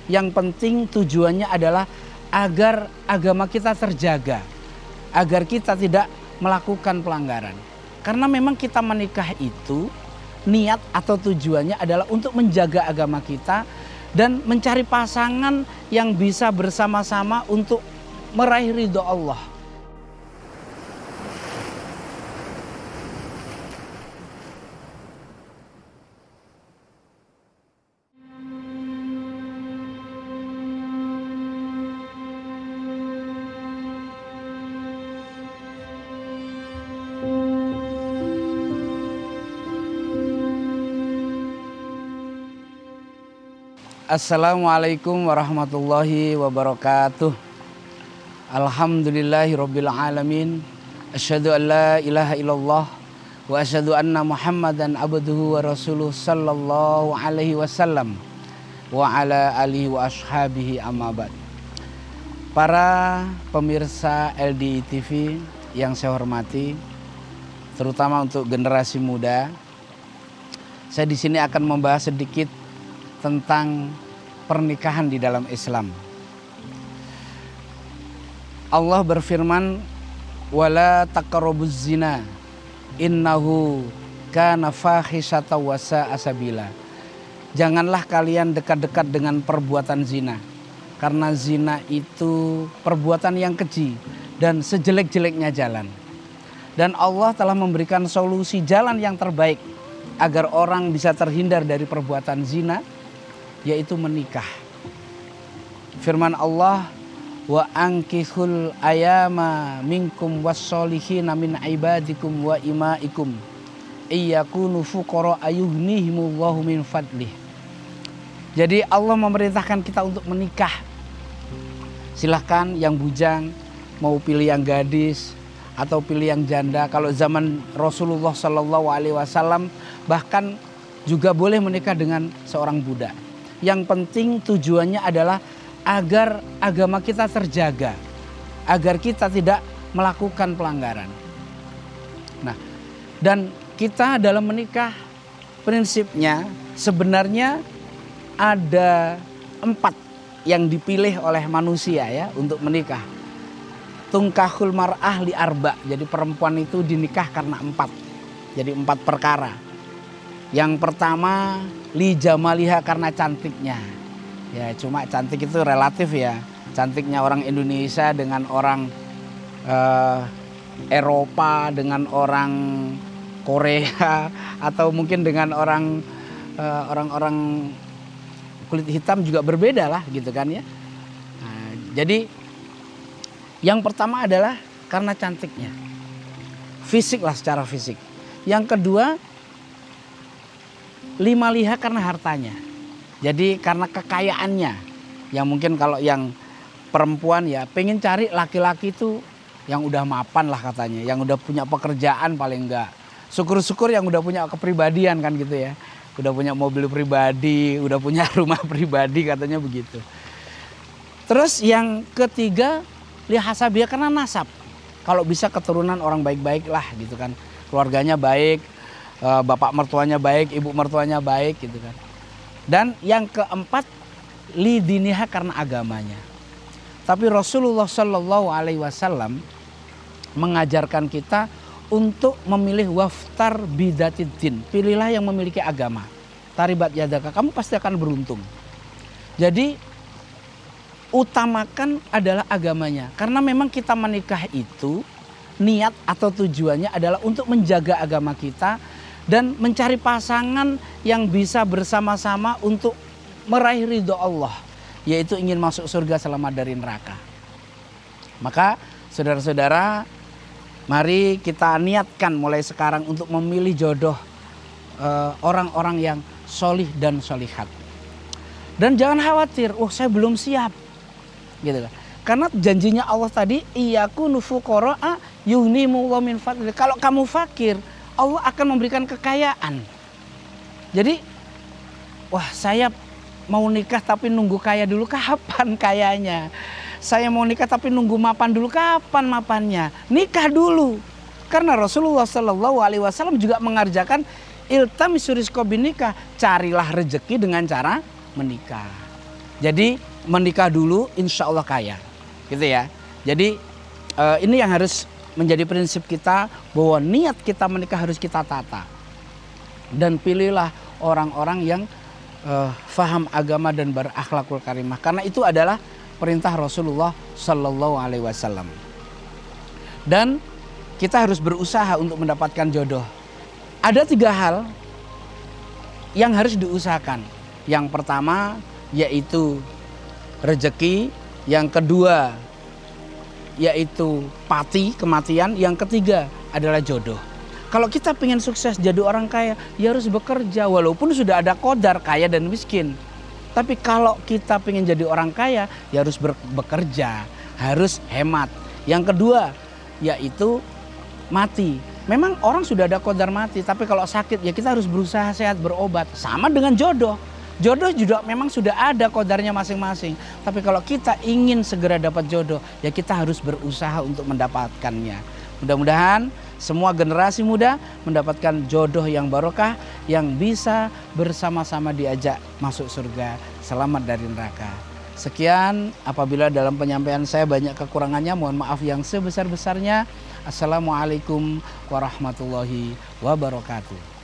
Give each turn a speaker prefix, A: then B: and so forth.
A: Yang penting tujuannya adalah agar agama kita terjaga, agar kita tidak melakukan pelanggaran. Karena memang kita menikah itu niat atau tujuannya adalah untuk menjaga agama kita dan mencari pasangan yang bisa bersama-sama untuk meraih ridho Allah. Assalamualaikum warahmatullahi wabarakatuh. Alhamdulillahirabbil alamin. Asyhadu an la ilaha illallah wa asyhadu anna Muhammadan abduhu wa rasuluh sallallahu alaihi wasallam wa ala alihi wa ashabihi amma ba'd. Para pemirsa LDI TV yang saya hormati, terutama untuk generasi muda, saya di sini akan membahas sedikit tentang pernikahan di dalam Islam. Allah berfirman, wala taqrabuz zina innahu kana fahisatan wa sa'a sabila. Janganlah kalian dekat-dekat dengan perbuatan zina, karena zina itu perbuatan yang keji dan sejelek-jeleknya jalan. Dan Allah telah memberikan solusi jalan yang terbaik agar orang bisa terhindar dari perbuatan zina, yaitu menikah. Firman Allah, wa ankihul ayama minkum wassolihin min ibadikum wa imaikum iyakunu fuqara ayughnihimullahu min fadlih. Jadi Allah memerintahkan kita untuk menikah. Silahkan yang bujang mau pilih yang gadis atau pilih yang janda. Kalau zaman Rasulullah SAW bahkan juga boleh menikah dengan seorang budak. Yang penting tujuannya adalah agar agama kita terjaga, agar kita tidak melakukan pelanggaran. Nah, dan kita dalam menikah prinsipnya sebenarnya ada 4 yang dipilih oleh manusia ya untuk menikah. Tungkahul mar'ah li arba. Jadi perempuan itu dinikah karena 4. Jadi 4 perkara. Yang pertama li jamaliha, karena cantiknya. Ya cuma cantik itu relatif ya. Cantiknya orang Indonesia dengan orang Eropa, dengan orang Korea, atau mungkin dengan orang-orang kulit hitam juga berbeda lah gitu kan ya. Nah, jadi yang pertama adalah karena cantiknya. Fisik lah, secara fisik. Yang kedua lima liha, karena hartanya. Jadi karena kekayaannya. Yang mungkin kalau yang perempuan ya pengen cari laki-laki itu yang udah mapan lah katanya. Yang udah punya pekerjaan paling enggak. Syukur-syukur yang udah punya kepribadian kan gitu ya. Udah punya mobil pribadi, udah punya rumah pribadi katanya begitu. Terus yang ketiga lihasabiah, karena nasab. Kalau bisa keturunan orang baik-baik lah gitu kan. Keluarganya baik, bapak mertuanya baik, ibu mertuanya baik gitu kan. Dan yang keempat lidiniha, karena agamanya. Tapi Rasulullah SAW mengajarkan kita untuk memilih waftar bidatidin. Pilihlah yang memiliki agama. Taribat yadaka, kamu pasti akan beruntung. Jadi utamakan adalah agamanya. Karena memang kita menikah itu niat atau tujuannya adalah untuk menjaga agama kita dan mencari pasangan yang bisa bersama-sama untuk meraih ridho Allah, yaitu ingin masuk surga selamat dari neraka. Maka saudara-saudara, mari kita niatkan mulai sekarang untuk memilih jodoh orang-orang yang solih dan solihat. Dan jangan khawatir, saya belum siap, gitu kan? Karena janjinya Allah tadi, iyakunu fuqara yughnihimullahu min fadlih. Kalau kamu fakir, Allah akan memberikan kekayaan. Jadi, saya mau nikah tapi nunggu kaya dulu, kapan kayanya? Saya mau nikah tapi nunggu mapan dulu, kapan mapannya? Nikah dulu. Karena Rasulullah SAW juga mengajarkan iltamisu rizqa binikah, carilah rezeki dengan cara menikah. Jadi menikah dulu insya Allah kaya, gitu ya. Jadi ini yang harus menjadi prinsip kita, bahwa niat kita menikah harus kita tata. Dan pilihlah orang-orang yang faham agama dan berakhlakul karimah, karena itu adalah perintah Rasulullah Sallallahu Alaihi Wasallam. Dan kita harus berusaha untuk mendapatkan jodoh. Ada 3 hal yang harus diusahakan. Yang pertama yaitu rezeki, yang kedua yaitu pati, kematian, yang ketiga adalah jodoh. Kalau kita pengen sukses jadi orang kaya, ya harus bekerja walaupun sudah ada qadar kaya dan miskin. Tapi kalau kita pengen jadi orang kaya, ya harus bekerja, harus hemat. Yang kedua yaitu mati. Memang orang sudah ada qadar mati, tapi kalau sakit ya kita harus berusaha sehat, berobat. Sama dengan jodoh. Jodoh juga memang sudah ada qadarnya masing-masing. Tapi kalau kita ingin segera dapat jodoh, ya kita harus berusaha untuk mendapatkannya. Mudah-mudahan semua generasi muda mendapatkan jodoh yang barokah, yang bisa bersama-sama diajak masuk surga, selamat dari neraka. Sekian, apabila dalam penyampaian saya banyak kekurangannya, mohon maaf yang sebesar-besarnya. Assalamualaikum warahmatullahi wabarakatuh.